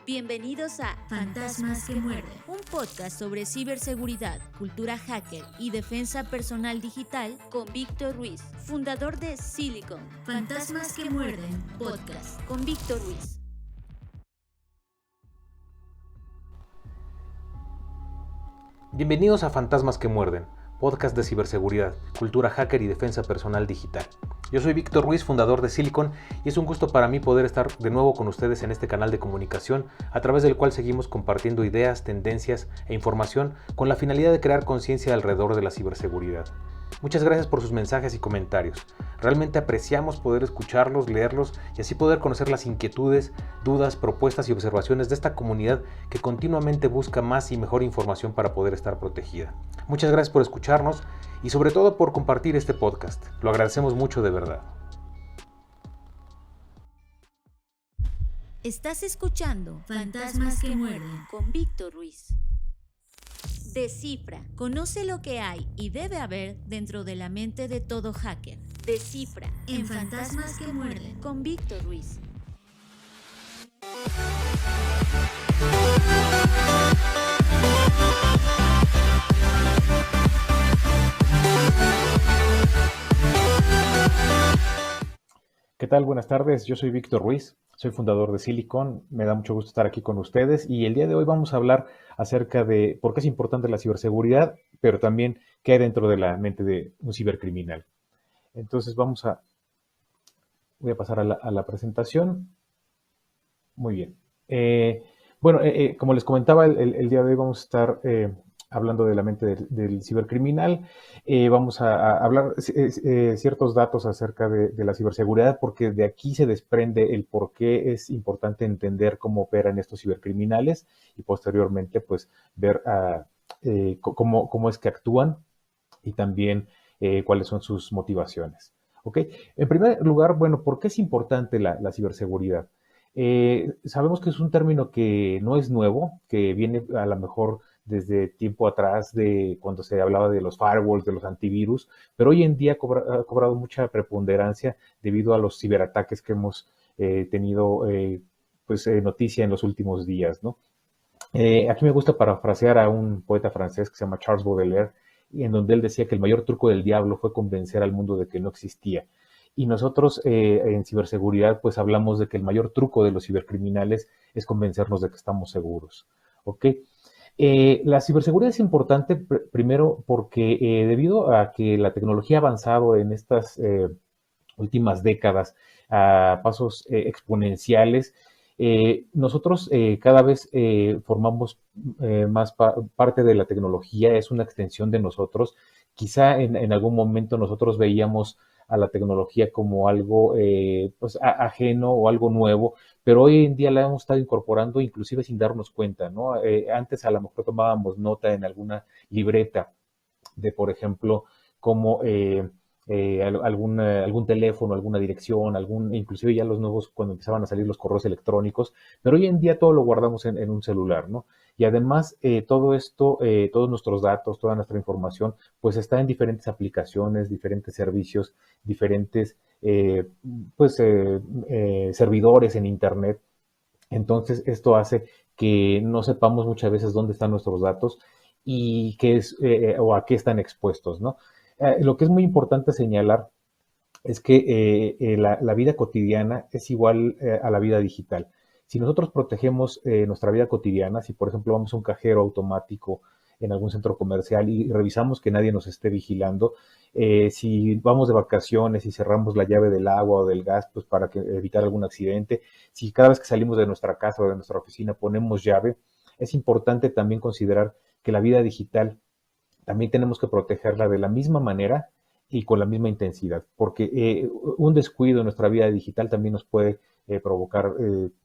Bienvenidos a Fantasmas que muerden, un podcast sobre ciberseguridad, cultura hacker y defensa personal digital con Víctor Ruiz, fundador de Silicon. Fantasmas que muerden, podcast. Con Víctor Ruiz. Bienvenidos a Fantasmas que muerden, podcast de ciberseguridad, cultura hacker y defensa personal digital. Yo soy Víctor Ruiz, fundador de Silicon, y es un gusto para mí poder estar de nuevo con ustedes en este canal de comunicación, a través del cual seguimos compartiendo ideas, tendencias e información con la finalidad de crear conciencia alrededor de la ciberseguridad. Muchas gracias por sus mensajes y comentarios. Realmente apreciamos poder escucharlos, leerlos y así poder conocer las inquietudes, dudas, propuestas y observaciones de esta comunidad que continuamente busca más y mejor información para poder estar protegida. Muchas gracias por escucharnos y sobre todo por compartir este podcast. Lo agradecemos mucho de verdad. Estás escuchando Fantasmas que muerden con Víctor Ruiz. Descifra, conoce lo que hay y debe haber dentro de la mente de todo hacker. Descifra en Fantasmas que muerden con Víctor Ruiz. ¿Qué tal? Buenas tardes, yo soy Víctor Ruiz, soy fundador de Silicon, me da mucho gusto estar aquí con ustedes y el día de hoy vamos a hablar acerca de por qué es importante la ciberseguridad, pero también qué hay dentro de la mente de un cibercriminal. Entonces voy a pasar a la presentación. Muy bien. Como les comentaba, el día de hoy vamos a estar hablando de la mente del cibercriminal. Vamos a hablar ciertos datos acerca de la ciberseguridad, porque de aquí se desprende el por qué es importante entender cómo operan estos cibercriminales y posteriormente pues ver cómo es que actúan y también cuáles son sus motivaciones. ¿Ok? En primer lugar, bueno, ¿por qué es importante la ciberseguridad? Sabemos que es un término que no es nuevo, que viene a lo mejor desde tiempo atrás de cuando se hablaba de los firewalls, de los antivirus, pero hoy en día ha cobrado mucha preponderancia debido a los ciberataques que hemos tenido noticia en los últimos días, ¿no? Aquí me gusta parafrasear a un poeta francés que se llama Charles Baudelaire, en donde él decía que el mayor truco del diablo fue convencer al mundo de que no existía. Y nosotros en ciberseguridad pues hablamos de que el mayor truco de los cibercriminales es convencernos de que estamos seguros. ¿Ok? La ciberseguridad es importante primero porque debido a que la tecnología ha avanzado en estas últimas décadas a pasos exponenciales, nosotros cada vez formamos más parte de la tecnología, es una extensión de nosotros. Quizá en algún momento nosotros veíamos a la tecnología como algo ajeno o algo nuevo, pero hoy en día la hemos estado incorporando inclusive sin darnos cuenta, ¿no? Antes a lo mejor tomábamos nota en alguna libreta de, por ejemplo, cómo algún teléfono, alguna dirección, inclusive ya los nuevos cuando empezaban a salir los correos electrónicos, pero hoy en día todo lo guardamos en un celular, ¿no? Y además todo esto, todos nuestros datos, toda nuestra información, pues está en diferentes aplicaciones, diferentes servicios, diferentes servidores en Internet. Entonces esto hace que no sepamos muchas veces dónde están nuestros datos y o a qué están expuestos, ¿no? Lo que es muy importante señalar es que la vida cotidiana es igual a la vida digital. Si nosotros protegemos nuestra vida cotidiana, si por ejemplo vamos a un cajero automático en algún centro comercial y revisamos que nadie nos esté vigilando, si vamos de vacaciones y cerramos la llave del agua o del gas pues para evitar algún accidente, si cada vez que salimos de nuestra casa o de nuestra oficina ponemos llave, es importante también considerar que la vida digital también tenemos que protegerla de la misma manera y con la misma intensidad, porque un descuido en nuestra vida digital también nos puede provocar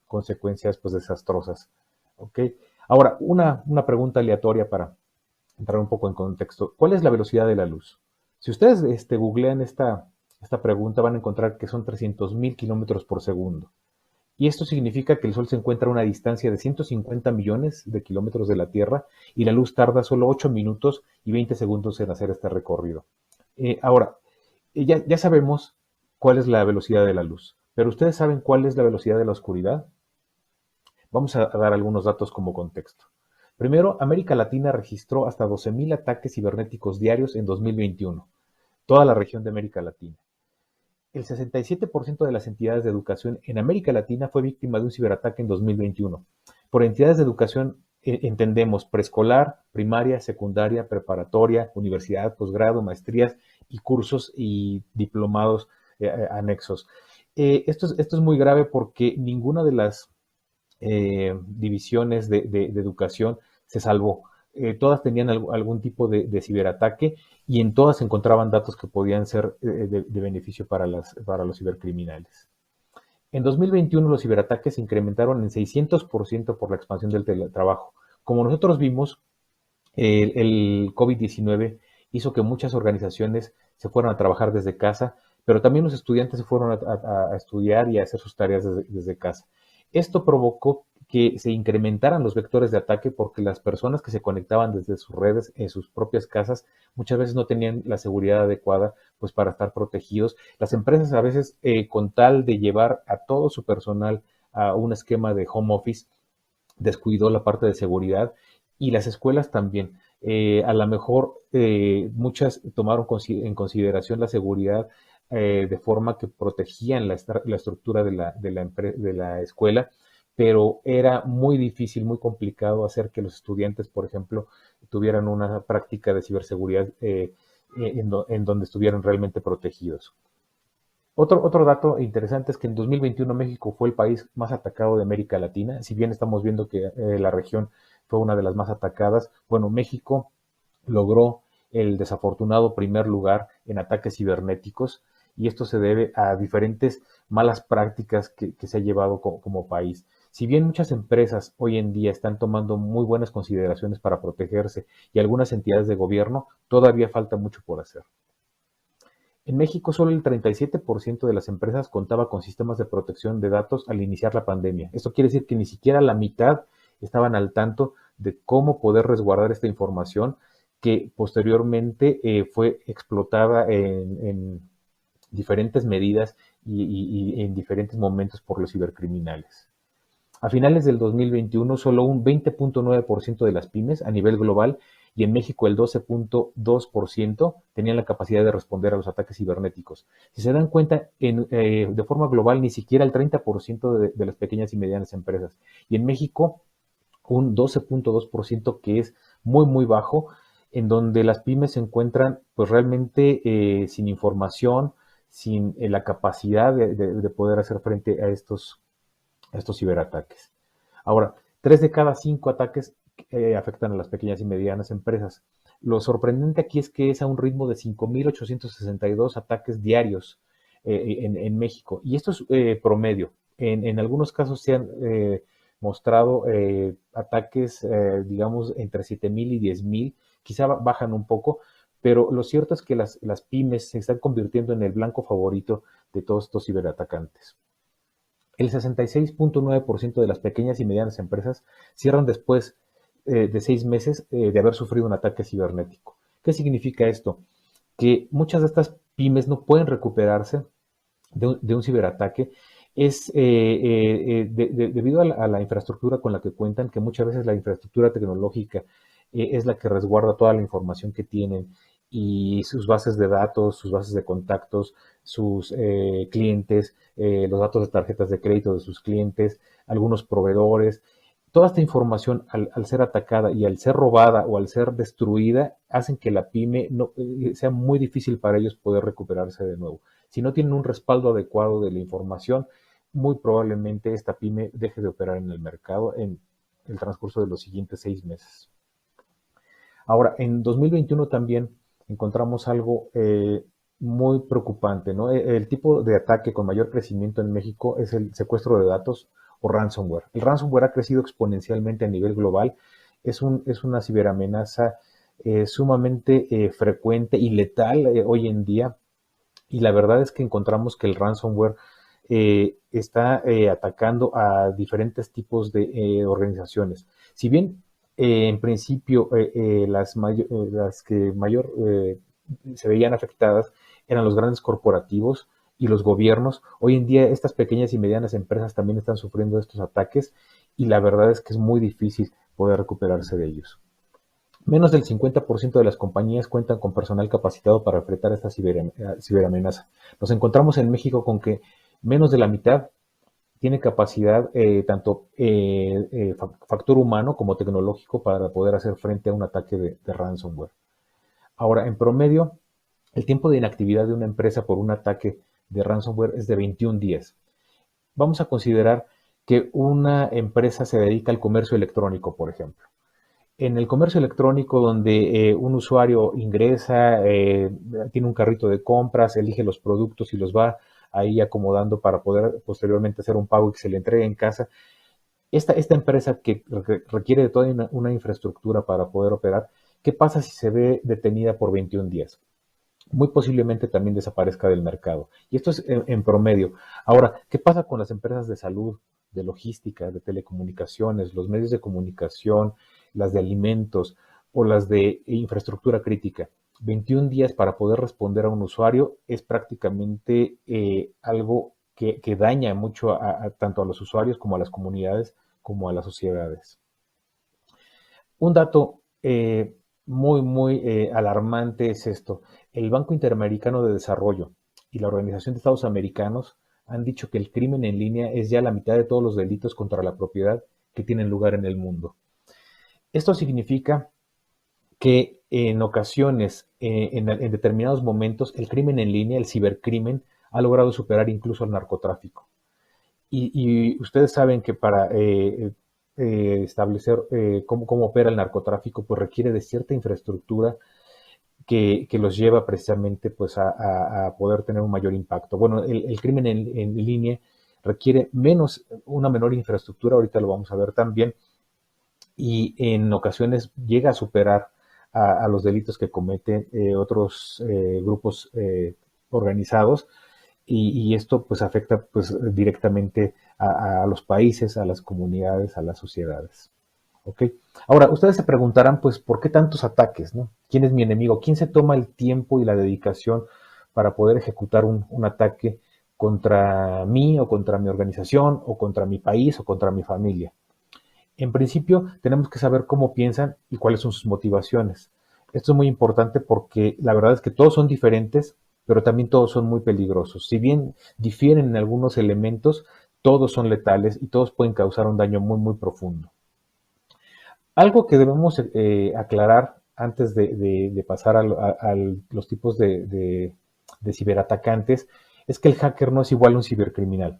consecuencias pues desastrosas. ¿Okay? Ahora, una pregunta aleatoria para entrar un poco en contexto. ¿Cuál es la velocidad de la luz? Si ustedes googlean esta pregunta, van a encontrar que son 300,000 kilómetros por segundo. Y esto significa que el Sol se encuentra a una distancia de 150 millones de kilómetros de la Tierra y la luz tarda solo 8 minutos y 20 segundos en hacer este recorrido. Ahora, ya sabemos cuál es la velocidad de la luz, pero ¿ustedes saben cuál es la velocidad de la oscuridad? Vamos a dar algunos datos como contexto. Primero, América Latina registró hasta 12,000 ataques cibernéticos diarios en 2021, toda la región de América Latina. El 67% de las entidades de educación en América Latina fue víctima de un ciberataque en 2021. Por entidades de educación entendemos preescolar, primaria, secundaria, preparatoria, universidad, posgrado, maestrías y cursos y diplomados anexos. Esto es muy grave porque ninguna de las divisiones de educación se salvó. Todas tenían algún tipo de ciberataque y en todas se encontraban datos que podían ser de beneficio para los cibercriminales. En 2021 los ciberataques se incrementaron en 600% por la expansión del teletrabajo. Como nosotros vimos, el COVID-19 hizo que muchas organizaciones se fueran a trabajar desde casa, pero también los estudiantes se fueron a estudiar y a hacer sus tareas desde casa. Esto provocó que se incrementaran los vectores de ataque porque las personas que se conectaban desde sus redes en sus propias casas muchas veces no tenían la seguridad adecuada pues para estar protegidos. Las empresas a veces con tal de llevar a todo su personal a un esquema de home office descuidó la parte de seguridad y las escuelas también. A lo mejor muchas tomaron en consideración la seguridad de forma que protegían la estructura de la escuela, pero era muy difícil, muy complicado hacer que los estudiantes, por ejemplo, tuvieran una práctica de ciberseguridad en donde estuvieran realmente protegidos. Otro dato interesante es que en 2021 México fue el país más atacado de América Latina. Si bien estamos viendo que la región fue una de las más atacadas, bueno, México logró el desafortunado primer lugar en ataques cibernéticos y esto se debe a diferentes malas prácticas que se ha llevado como país. Si bien muchas empresas hoy en día están tomando muy buenas consideraciones para protegerse y algunas entidades de gobierno, todavía falta mucho por hacer. En México, solo el 37% de las empresas contaba con sistemas de protección de datos al iniciar la pandemia. Esto quiere decir que ni siquiera la mitad estaban al tanto de cómo poder resguardar esta información que posteriormente fue explotada en diferentes medidas y en diferentes momentos por los cibercriminales. A finales del 2021, solo un 20.9% de las pymes a nivel global y en México el 12.2% tenían la capacidad de responder a los ataques cibernéticos. Si se dan cuenta, de forma global, ni siquiera el 30% de las pequeñas y medianas empresas. Y en México, un 12.2% que es muy, muy bajo, en donde las pymes se encuentran pues realmente sin información, sin la capacidad de poder hacer frente a estos ciberataques. Ahora, 3 de cada 5 ataques afectan a las pequeñas y medianas empresas. Lo sorprendente aquí es que es a un ritmo de 5.862 ataques diarios en México. Y esto es promedio. En algunos casos se han mostrado ataques, digamos, entre 7,000 y 10,000. Quizá bajan un poco, pero lo cierto es que las pymes se están convirtiendo en el blanco favorito de todos estos ciberatacantes. El 66.9% de las pequeñas y medianas empresas cierran después de 6 meses de haber sufrido un ataque cibernético. ¿Qué significa esto? Que muchas de estas pymes no pueden recuperarse de un ciberataque debido a la infraestructura con la que cuentan, que muchas veces la infraestructura tecnológica es la que resguarda toda la información que tienen y sus bases de datos, sus bases de contactos, sus clientes, los datos de tarjetas de crédito de sus clientes, algunos proveedores. Toda esta información al ser atacada y al ser robada o al ser destruida hacen que la pyme sea muy difícil para ellos poder recuperarse de nuevo. Si no tienen un respaldo adecuado de la información, muy probablemente esta pyme deje de operar en el mercado en el transcurso de los siguientes 6 meses. Ahora, en 2021 también encontramos algo muy preocupante, ¿no? El tipo de ataque con mayor crecimiento en México es el secuestro de datos o ransomware. El ransomware ha crecido exponencialmente a nivel global. Es una ciberamenaza sumamente frecuente y letal hoy en día. Y la verdad es que encontramos que el ransomware está atacando a diferentes tipos de organizaciones. Si bien en principio las que mayor se veían afectadas eran los grandes corporativos y los gobiernos, hoy en día estas pequeñas y medianas empresas también están sufriendo estos ataques y la verdad es que es muy difícil poder recuperarse de ellos. Menos del 50% de las compañías cuentan con personal capacitado para enfrentar esta ciberamenaza. Nos encontramos en México con que menos de la mitad tiene capacidad, tanto factor humano como tecnológico, para poder hacer frente a un ataque de ransomware. Ahora, en promedio, el tiempo de inactividad de una empresa por un ataque de ransomware es de 21 días. Vamos a considerar que una empresa se dedica al comercio electrónico, por ejemplo. En el comercio electrónico, donde un usuario ingresa, tiene un carrito de compras, elige los productos y los va ahí acomodando para poder posteriormente hacer un pago y que se le entregue en casa. Esta empresa que requiere de toda una infraestructura para poder operar, ¿qué pasa si se ve detenida por 21 días? Muy posiblemente también desaparezca del mercado. Y esto es en promedio. Ahora, ¿qué pasa con las empresas de salud, de logística, de telecomunicaciones, los medios de comunicación, las de alimentos o las de infraestructura crítica? 21 días para poder responder a un usuario es prácticamente algo que daña mucho tanto a los usuarios como a las comunidades, como a las sociedades. Un dato muy alarmante es esto. El Banco Interamericano de Desarrollo y la Organización de Estados Americanos han dicho que el crimen en línea es ya la mitad de todos los delitos contra la propiedad que tienen lugar en el mundo. Esto significa que en ocasiones, en determinados momentos, el crimen en línea, el cibercrimen, ha logrado superar incluso al narcotráfico. Y ustedes saben que para establecer cómo opera el narcotráfico, pues requiere de cierta infraestructura que los lleva precisamente pues a poder tener un mayor impacto. Bueno, el crimen en línea requiere una menor infraestructura, ahorita lo vamos a ver también, y en ocasiones llega a superar a los delitos que cometen otros grupos organizados, y esto pues afecta pues directamente a los países, a las comunidades, a las sociedades. ¿Ok? Ahora, ustedes se preguntarán, pues, ¿por qué tantos ataques, no? ¿Quién es mi enemigo? ¿Quién se toma el tiempo y la dedicación para poder ejecutar un ataque contra mí o contra mi organización o contra mi país o contra mi familia? En principio, tenemos que saber cómo piensan y cuáles son sus motivaciones. Esto es muy importante porque la verdad es que todos son diferentes, pero también todos son muy peligrosos. Si bien difieren en algunos elementos, todos son letales y todos pueden causar un daño muy profundo. Algo que debemos aclarar antes de pasar a los tipos de ciberatacantes es que el hacker no es igual a un cibercriminal.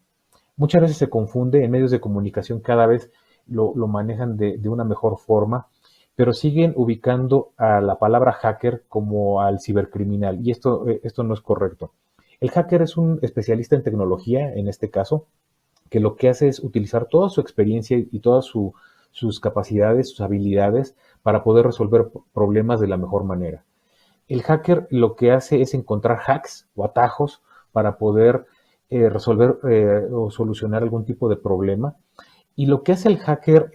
Muchas veces se confunde, en medios de comunicación cada vez lo manejan de una mejor forma, pero siguen ubicando a la palabra hacker como al cibercriminal, y esto no es correcto. El hacker es un especialista en tecnología, en este caso, que lo que hace es utilizar toda su experiencia y todas sus capacidades, sus habilidades para poder resolver problemas de la mejor manera. El hacker lo que hace es encontrar hacks o atajos para poder resolver o solucionar algún tipo de problema. Y lo que hace el hacker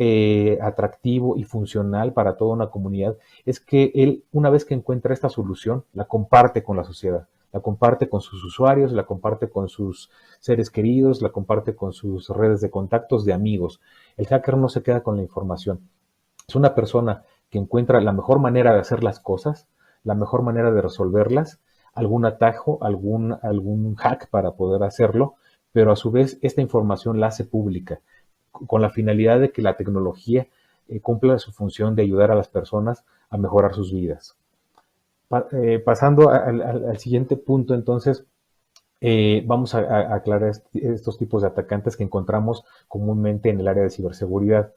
atractivo y funcional para toda una comunidad es que él, una vez que encuentra esta solución, la comparte con la sociedad, la comparte con sus usuarios, la comparte con sus seres queridos, la comparte con sus redes de contactos, de amigos. El hacker no se queda con la información. Es una persona que encuentra la mejor manera de hacer las cosas, la mejor manera de resolverlas, algún atajo, algún hack para poder hacerlo, pero a su vez esta información la hace pública, con la finalidad de que la tecnología cumpla su función de ayudar a las personas a mejorar sus vidas. Pasando al siguiente punto, entonces, vamos a aclarar estos tipos de atacantes que encontramos comúnmente en el área de ciberseguridad.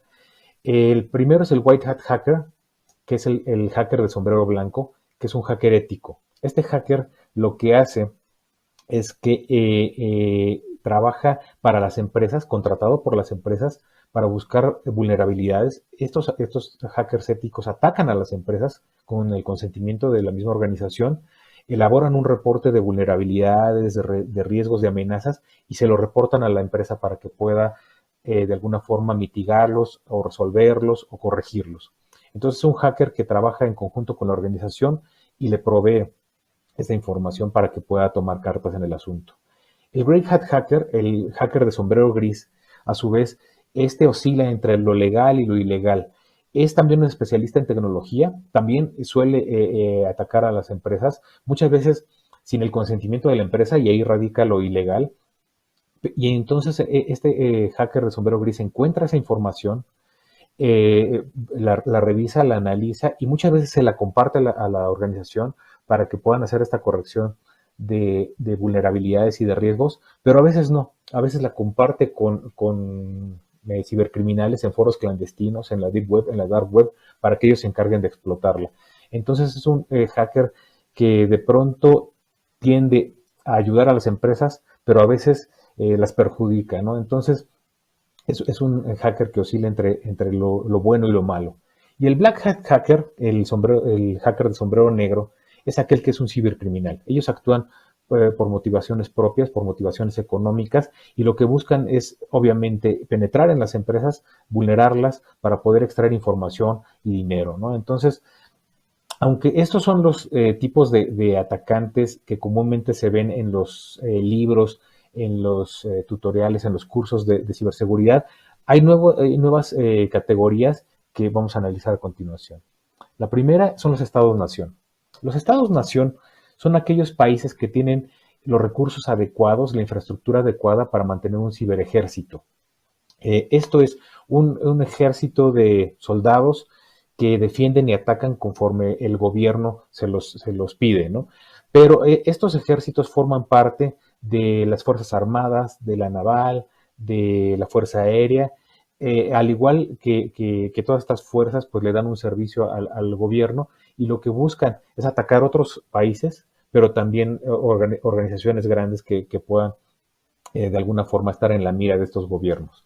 El primero es el White Hat Hacker, que es el hacker de sombrero blanco, que es un hacker ético. Este hacker lo que hace es que trabaja para las empresas, contratado por las empresas para buscar vulnerabilidades. Estos hackers éticos atacan a las empresas con el consentimiento de la misma organización, elaboran un reporte de vulnerabilidades, de riesgos, de amenazas y se lo reportan a la empresa para que pueda de alguna forma mitigarlos o resolverlos o corregirlos. Entonces es un hacker que trabaja en conjunto con la organización y le provee esta información para que pueda tomar cartas en el asunto. El Grey Hat Hacker, el hacker de sombrero gris, a su vez, oscila entre lo legal y lo ilegal. Es también un especialista en tecnología, también suele atacar a las empresas, muchas veces sin el consentimiento de la empresa, y ahí radica lo ilegal. Y entonces este hacker de sombrero gris encuentra esa información, la revisa, la analiza y muchas veces se la comparte a la organización para que puedan hacer esta corrección de vulnerabilidades y de riesgos, pero a veces no, a veces la comparte con cibercriminales en foros clandestinos, en la deep web, en la dark web, para que ellos se encarguen de explotarla. Entonces es un hacker que de pronto tiende a ayudar a las empresas, pero a veces las perjudica, ¿no? Entonces es un hacker que oscila entre lo bueno y lo malo. Y el black hat hacker, el hacker de sombrero negro, es aquel que es un cibercriminal. Ellos actúan por motivaciones propias, por motivaciones económicas, y lo que buscan es, obviamente, penetrar en las empresas, vulnerarlas para poder extraer información y dinero, ¿no? Entonces, aunque estos son los tipos de atacantes que comúnmente se ven en los libros, en los tutoriales, en los cursos de ciberseguridad, hay nuevas categorías que vamos a analizar a continuación. La primera son los estados-nación. Los estados-nación son aquellos países que tienen los recursos adecuados, la infraestructura adecuada para mantener un ciberejército. Esto es un ejército de soldados que defienden y atacan conforme el gobierno se los pide, ¿no? Pero estos ejércitos forman parte de las Fuerzas Armadas, de la Naval, de la Fuerza Aérea, al igual que todas estas fuerzas, pues le dan un servicio al gobierno, y lo que buscan es atacar otros países, pero también organizaciones grandes que puedan de alguna forma estar en la mira de estos gobiernos.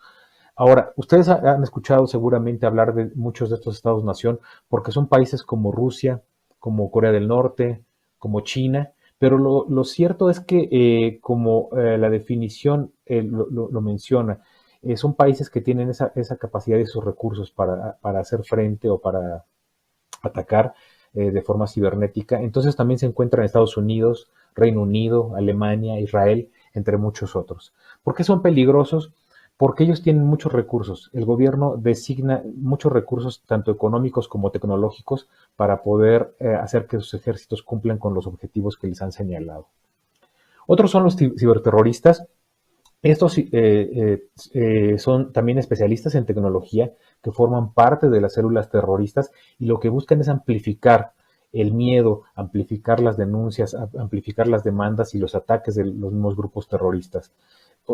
Ahora, ustedes han escuchado seguramente hablar de muchos de estos estados-nación porque son países como Rusia, como Corea del Norte, como China, pero lo cierto es que, como la definición lo menciona, son países que tienen esa capacidad y esos recursos para hacer frente o para atacar de forma cibernética. Entonces también se encuentran Estados Unidos, Reino Unido, Alemania, Israel, entre muchos otros. ¿Por qué son peligrosos? Porque ellos tienen muchos recursos. El gobierno designa muchos recursos, tanto económicos como tecnológicos, para poder hacer que sus ejércitos cumplan con los objetivos que les han señalado. Otros son los ciberterroristas. Estos son también especialistas en tecnología que forman parte de las células terroristas, y lo que buscan es amplificar el miedo, amplificar las denuncias, amplificar las demandas y los ataques de los mismos grupos terroristas.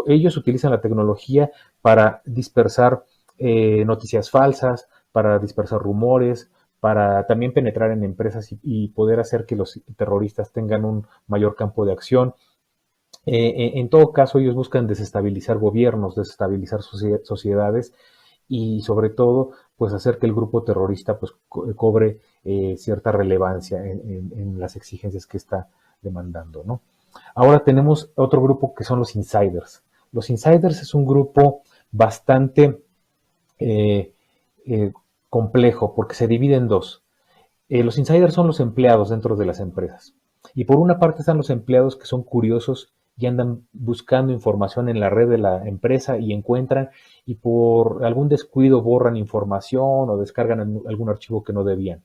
Ellos utilizan la tecnología para dispersar noticias falsas, para dispersar rumores, para también penetrar en empresas y poder hacer que los terroristas tengan un mayor campo de acción. En todo caso, ellos buscan desestabilizar gobiernos, desestabilizar sociedades, y sobre todo, pues hacer que el grupo terrorista pues cobre cierta relevancia en las exigencias que está demandando, ¿no? Ahora tenemos otro grupo que son los insiders. Los insiders es un grupo bastante complejo porque se divide en dos. Los insiders son los empleados dentro de las empresas. Y por una parte están los empleados que son curiosos y andan buscando información en la red de la empresa y encuentran, y por algún descuido borran información o descargan algún archivo que no debían.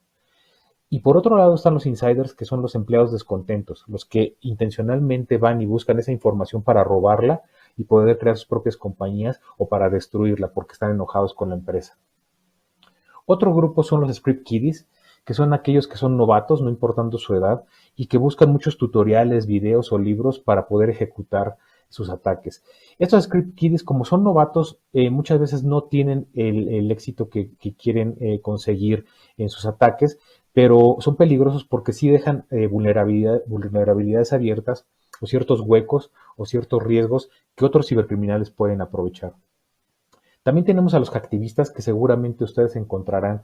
Y por otro lado están los insiders, que son los empleados descontentos, los que intencionalmente van y buscan esa información para robarla y poder crear sus propias compañías o para destruirla porque están enojados con la empresa. Otro grupo son los script kiddies, que son aquellos que son novatos, no importando su edad, y que buscan muchos tutoriales, videos o libros para poder ejecutar sus ataques. Estos script kiddies, como son novatos, muchas veces no tienen el éxito que quieren conseguir en sus ataques, pero son peligrosos porque sí dejan vulnerabilidades abiertas, o ciertos huecos o ciertos riesgos que otros cibercriminales pueden aprovechar. También tenemos a los hacktivistas, que seguramente ustedes encontrarán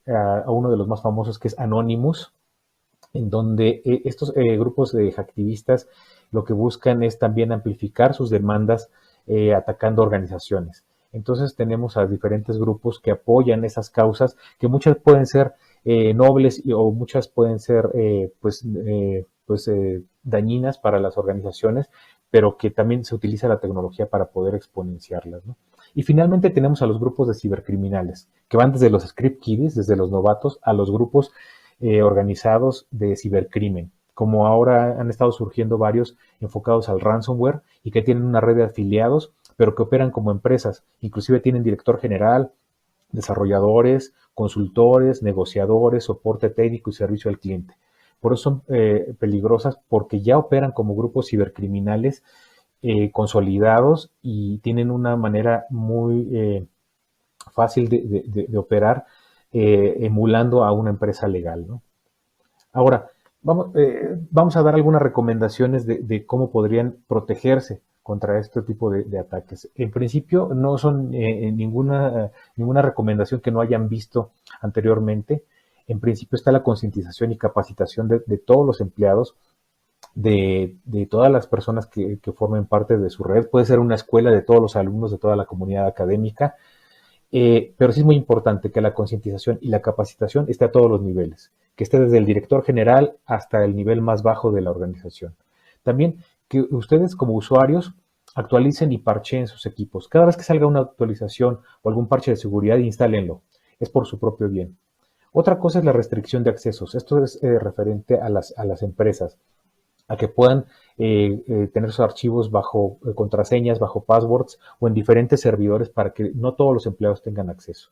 a uno de los más famosos, que es Anonymous, en donde estos grupos de hacktivistas lo que buscan es también amplificar sus demandas atacando organizaciones. Entonces tenemos a diferentes grupos que apoyan esas causas, que muchas pueden ser nobles o muchas pueden ser dañinas para las organizaciones, pero que también se utiliza la tecnología para poder exponenciarlas, ¿no? Y finalmente tenemos a los grupos de cibercriminales, que van desde los script kiddies, desde los novatos, a los grupos organizados de cibercrimen, como ahora han estado surgiendo varios enfocados al ransomware y que tienen una red de afiliados, pero que operan como empresas. Inclusive tienen director general, desarrolladores, consultores, negociadores, soporte técnico y servicio al cliente. Por eso son peligrosas, porque ya operan como grupos cibercriminales consolidados y tienen una manera muy fácil de operar, emulando a una empresa legal, ¿no? Ahora, vamos a dar algunas recomendaciones de cómo podrían protegerse contra este tipo de ataques. En principio, no son ninguna recomendación que no hayan visto anteriormente. En principio está la concientización y capacitación de todos los empleados, de todas las personas que formen parte de su red. Puede ser una escuela de todos los alumnos de toda la comunidad académica, pero sí es muy importante que la concientización y la capacitación esté a todos los niveles, que esté desde el director general hasta el nivel más bajo de la organización. También que ustedes como usuarios actualicen y parcheen sus equipos. Cada vez que salga una actualización o algún parche de seguridad, instálenlo. Es por su propio bien. Otra cosa es la restricción de accesos. Esto es referente a las empresas, a que puedan tener sus archivos bajo contraseñas, bajo passwords o en diferentes servidores para que no todos los empleados tengan acceso.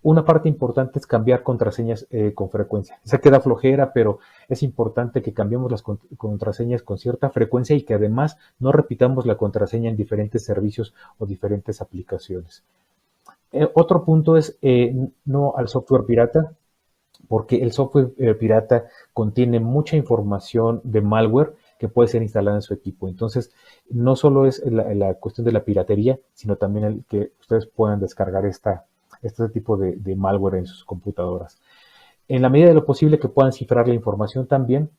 Una parte importante es cambiar contraseñas con frecuencia. Esa queda flojera, pero es importante que cambiemos las contraseñas con cierta frecuencia y que además no repitamos la contraseña en diferentes servicios o diferentes aplicaciones. Otro punto es no al software pirata, porque el software pirata contiene mucha información de malware que puede ser instalada en su equipo. Entonces, no solo es la cuestión de la piratería, sino también el que ustedes puedan descargar este tipo de malware en sus computadoras. En la medida de lo posible que puedan cifrar la información también,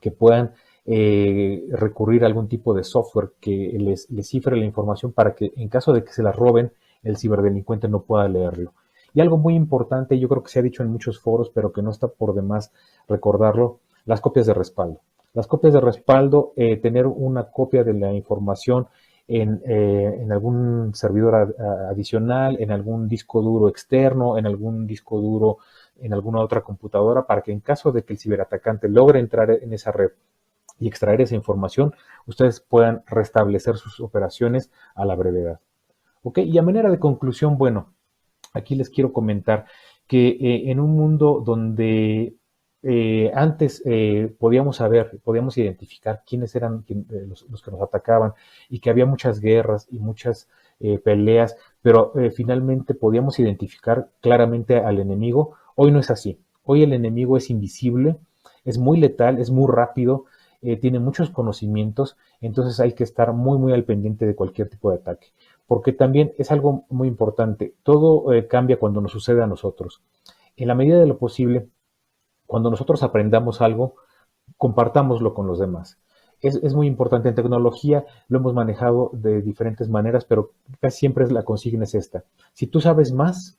que puedan recurrir a algún tipo de software que les cifre la información para que en caso de que se la roben, el ciberdelincuente no pueda leerlo. Y algo muy importante, yo creo que se ha dicho en muchos foros, pero que no está por demás recordarlo, las copias de respaldo. Las copias de respaldo, tener una copia de la información en algún servidor adicional, en algún disco duro externo, en algún disco duro en alguna otra computadora, para que en caso de que el ciberatacante logre entrar en esa red y extraer esa información, ustedes puedan restablecer sus operaciones a la brevedad. ¿Ok? Y a manera de conclusión, bueno, aquí les quiero comentar que en un mundo donde antes podíamos identificar quiénes eran los que nos atacaban y que había muchas guerras y muchas peleas, pero finalmente podíamos identificar claramente al enemigo. Hoy no es así. Hoy el enemigo es invisible, es muy letal, es muy rápido, tiene muchos conocimientos, entonces hay que estar muy, muy al pendiente de cualquier tipo de ataque. Porque también es algo muy importante, todo cambia cuando nos sucede a nosotros. En la medida de lo posible, cuando nosotros aprendamos algo, compartámoslo con los demás. Es muy importante. En tecnología lo hemos manejado de diferentes maneras, pero casi siempre la consigna es esta. Si tú sabes más,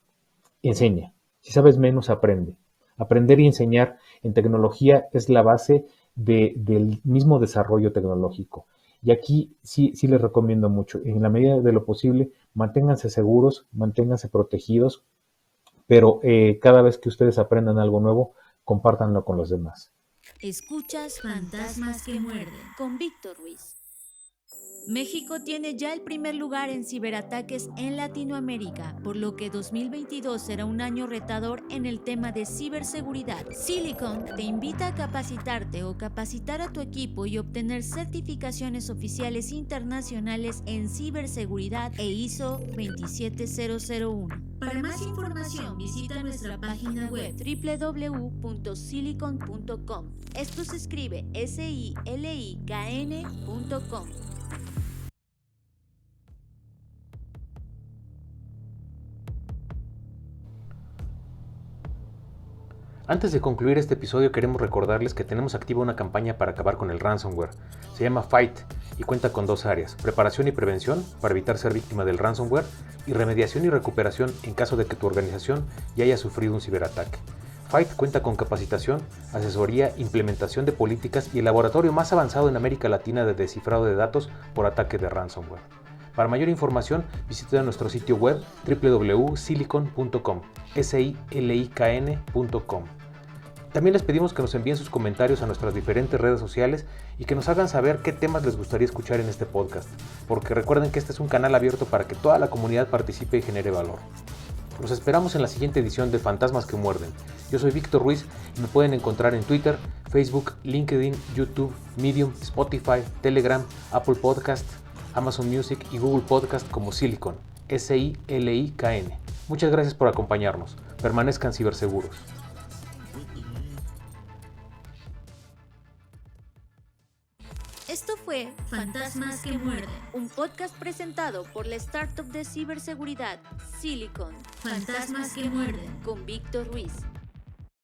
enseña. Si sabes menos, aprende. Aprender y enseñar en tecnología es la base del mismo desarrollo tecnológico. Y aquí sí les recomiendo mucho, en la medida de lo posible, manténganse seguros, manténganse protegidos, pero cada vez que ustedes aprendan algo nuevo, compártanlo con los demás. Escuchas Fantasmas que muerden. con Víctor Ruiz. México tiene ya el primer lugar en ciberataques en Latinoamérica, por lo que 2022 será un año retador en el tema de ciberseguridad. Silicon te invita a capacitarte o capacitar a tu equipo y obtener certificaciones oficiales internacionales en ciberseguridad e ISO 27001. Para más información, visita nuestra página web www.silicon.com. Esto se escribe silikn.com. Antes de concluir este episodio, queremos recordarles que tenemos activa una campaña para acabar con el ransomware. Se llama Fight y cuenta con 2 áreas: preparación y prevención para evitar ser víctima del ransomware, y remediación y recuperación en caso de que tu organización ya haya sufrido un ciberataque. Fight cuenta con capacitación, asesoría, implementación de políticas y el laboratorio más avanzado en América Latina de descifrado de datos por ataque de ransomware. Para mayor información, visita nuestro sitio web www.silicon.com, silikn.com. También les pedimos que nos envíen sus comentarios a nuestras diferentes redes sociales y que nos hagan saber qué temas les gustaría escuchar en este podcast, porque recuerden que este es un canal abierto para que toda la comunidad participe y genere valor. Los esperamos en la siguiente edición de Fantasmas que Muerden. Yo soy Víctor Ruiz y me pueden encontrar en Twitter, Facebook, LinkedIn, YouTube, Medium, Spotify, Telegram, Apple Podcast, Amazon Music y Google Podcast como Silicon, SILIKN. Muchas gracias por acompañarnos. Permanezcan ciberseguros. Esto fue Fantasmas que muerden. un podcast presentado por la startup de ciberseguridad Silicon Fantasmas que muerden. con Víctor Ruiz.